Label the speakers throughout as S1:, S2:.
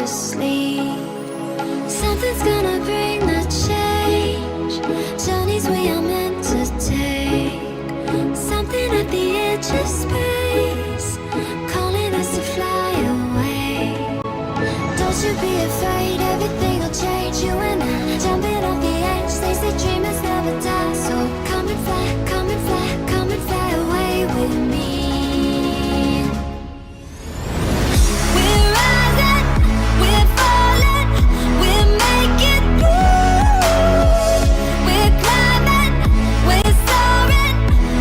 S1: asleep. Something's gonna bring the change. Journeys we are meant to take. Something at the edge of space, calling us to fly away. Don't you be afraid, everything will change. You and I, jumping off the edge. They say dreamers never die. So come and fly, come and fly, come and fly away with me. We're rising, we're falling, we're making moves. We're climbing, we're soaring,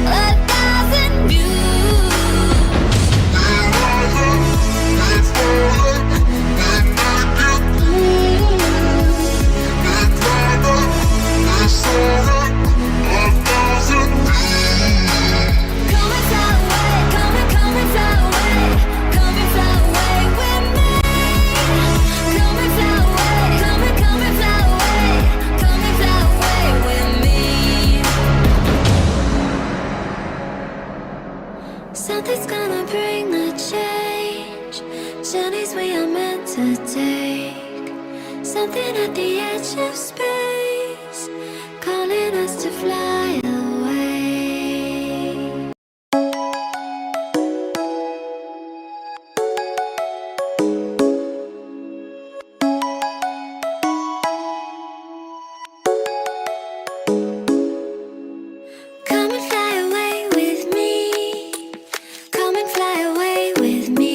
S1: 1,000 views. We're rising, we're falling, we're making moves. We're climbing, we're soaring, 1,000 views. Come and fly away, come and fly away, come and fly away with me. Come and fly away, come and fly away, come and fly away with me. Something's gonna bring the change. Journeys we are meant to take. Something at the edge of space, calling us to fly away. Come and fly away with me. Come and fly away with me.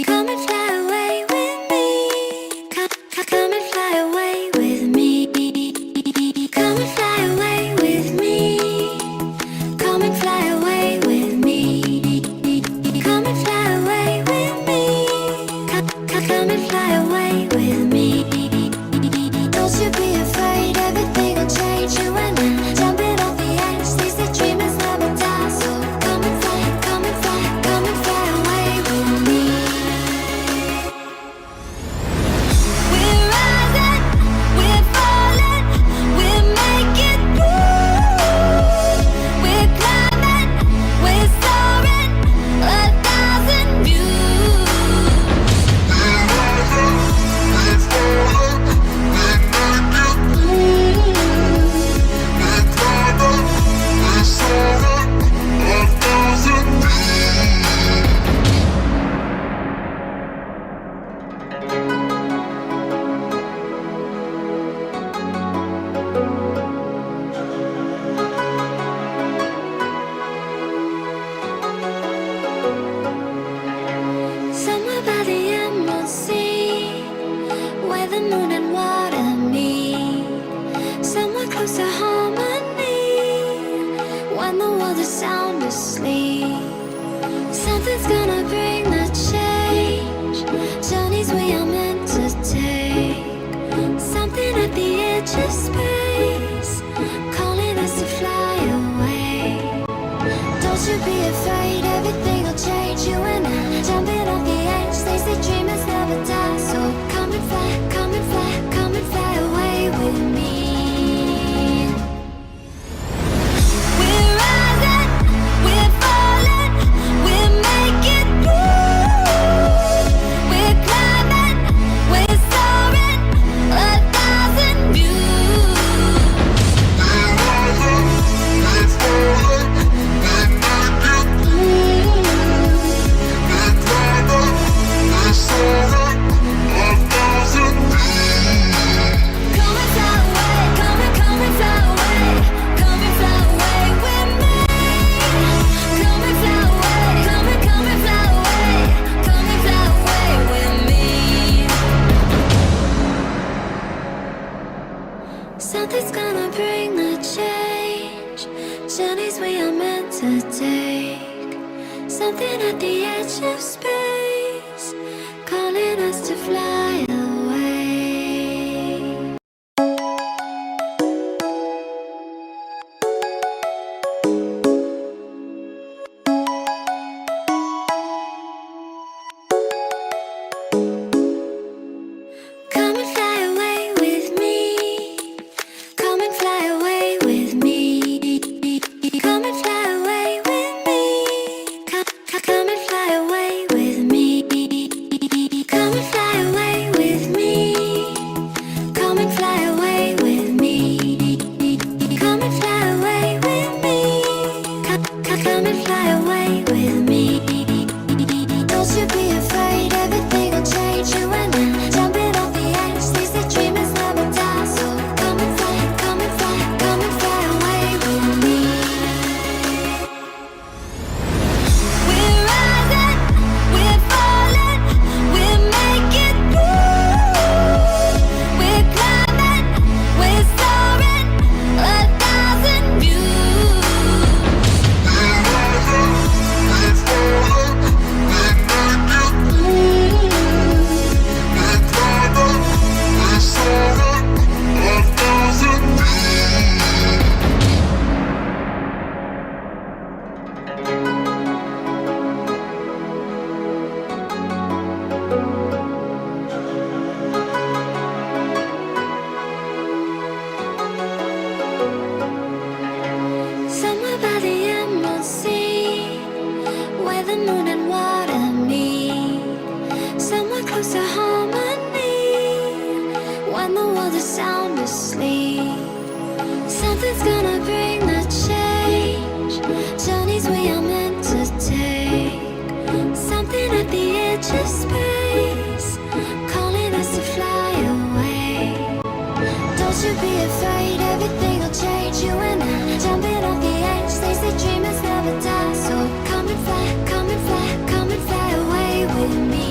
S1: Come and fly away with me. Come and fly away with me. Come and fly away with me. Come and fly away with me. Come and fly away with me. Come and fly away with me. Don't you be afraid, everything will change. You and I, jumping off the edge. They say dreamers never die. So come and fly, come and fly, come and fly away with me. We're rising, we're falling, we're making moves. We're climbing, we're soaring, 1,000 views. We're rising, we're falling, we're making moves. We're climbing, we're soaring, 1,000 views. Somewhere by the emerald sea, where the moon and water meet. Somewhere close to harmony, when the world is sound asleep. Something's gonna bring the change. Journeys we are meant to take. Something at the edge of space, calling us to fly away. Don't you be afraid, everything will change. You and I, jumping off the edge. They say dreamers never die. So come and fly, come and fly, come and fly away with me. We're rising, we're falling, we're making moves. We're climbing, we're soaring, 1,000 views. We're rising, we're falling, we're making moves. We're climbing, we're soaring, 1,000 views. Come and fly away, come and fly away, come and fly away with me. Come and fly away, come and fly away, come and fly away with me. Something's gonna bring the change. Journeys we are meant to take. Something at the edge of space, calling us to fly away. Come and fly away with me. Come and fly away with me. Come and fly away with me. Come and fly away with me. Come and fly away. with me. Don't you be afraid, everything will change. You and I jumping off the edge. They say dreamers never die, so come and fly, come and fly, come and fly away with me. We're rising, we're falling, we're making through. We're climbing, we're soaring, 1,000 views.
S2: We're rising, we're falling, we're making through. We're climbing, we're soaring, 1,000
S1: Somewhere by the emerald sea, where the moon and water meet. Somewhere close to harmony, when the world is sound asleep. Something's gonna bring the change, journeys we are meant to take. Something at the edge of space, calling us to fly away. Don't you be afraid, everything will change. You and I jumping off the edge. They say dreamers never die, so come and fly, come and fly, come and fly away with me.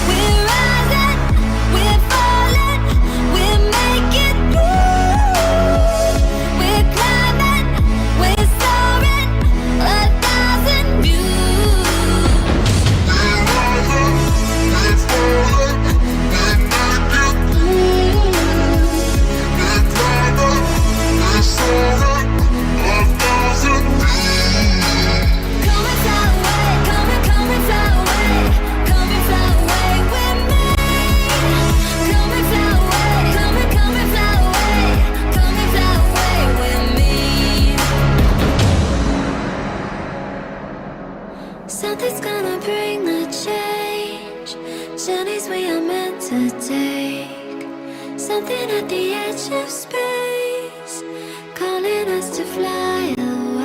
S1: We're rising, we're falling, we're making through. We're climbing, we're soaring, 1,000 views.
S2: We're rising, we're falling, we're making through. We're climbing, we're soaring, 1,000 views.
S1: Come and fly away, come and fly away, come and fly away with me. Come and fly away, come and fly away, come and fly away with me. Something's gonna bring the change, journeys we are meant to take. Something at the edge of space, calling us to fly away.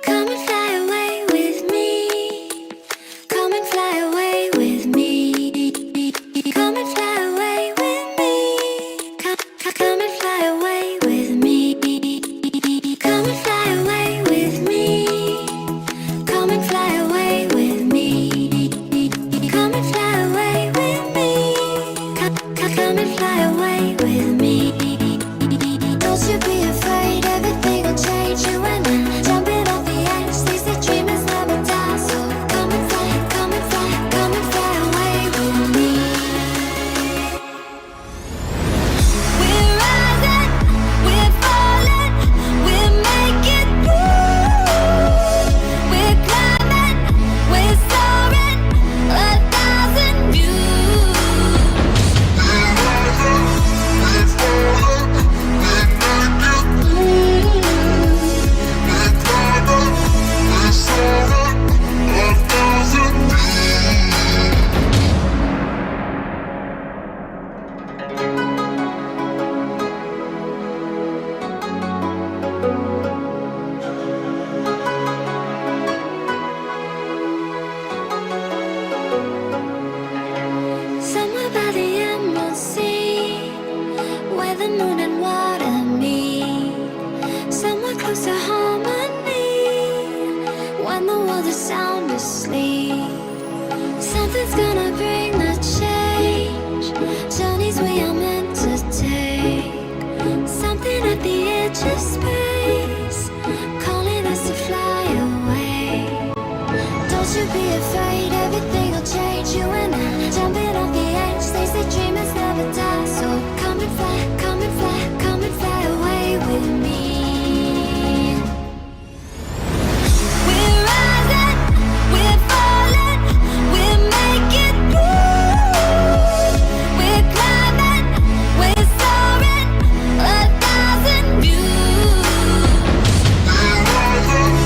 S1: Come and fly away with me. Come and fly away with me. Come and fly away with me. Come and fly away with me. Come and fly away with me. Come and fly away with me. Come and fly away with me. Come and fly away with me. Don't you be afraid, everything will change. You and I jumping off the edge. They say dreamers never die, so come and fly, come and fly, come and fly away with me. We're rising, we're falling, we're making through. We're climbing, we're soaring, 1,000 views.
S2: We're rising, we're falling, we're making through. We're climbing, we're soaring, 1,000
S1: Somewhere by the emerald sea, where the moon and water meet. Somewhere close to harmony, when the world is sound asleep. Something's gonna bring the change, journeys we are meant to take. Something at the edge of space, calling us to fly away. Don't you be afraid, everything will change. You and I jumping off the edge. They say dreamers never die, so come and fly, come and fly, come and fly away with me. We're rising, we're falling, we're making through. We're climbing, we're soaring, 1,000 views.
S2: We're rising,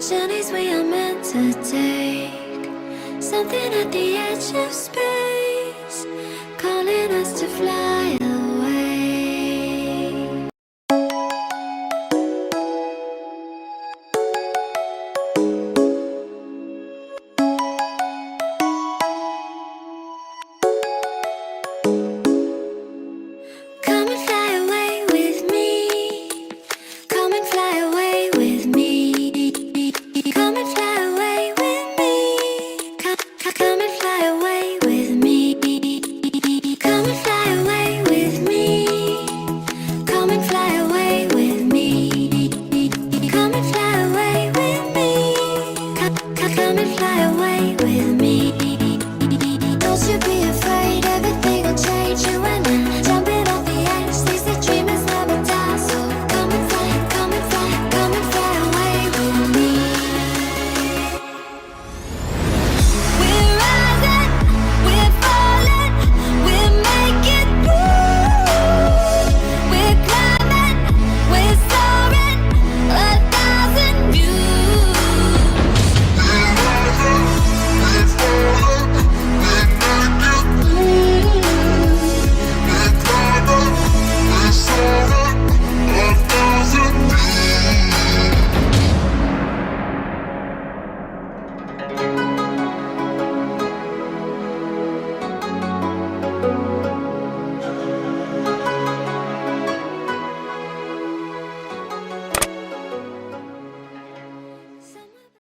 S1: journeys we are meant to take. Something at the edge of space.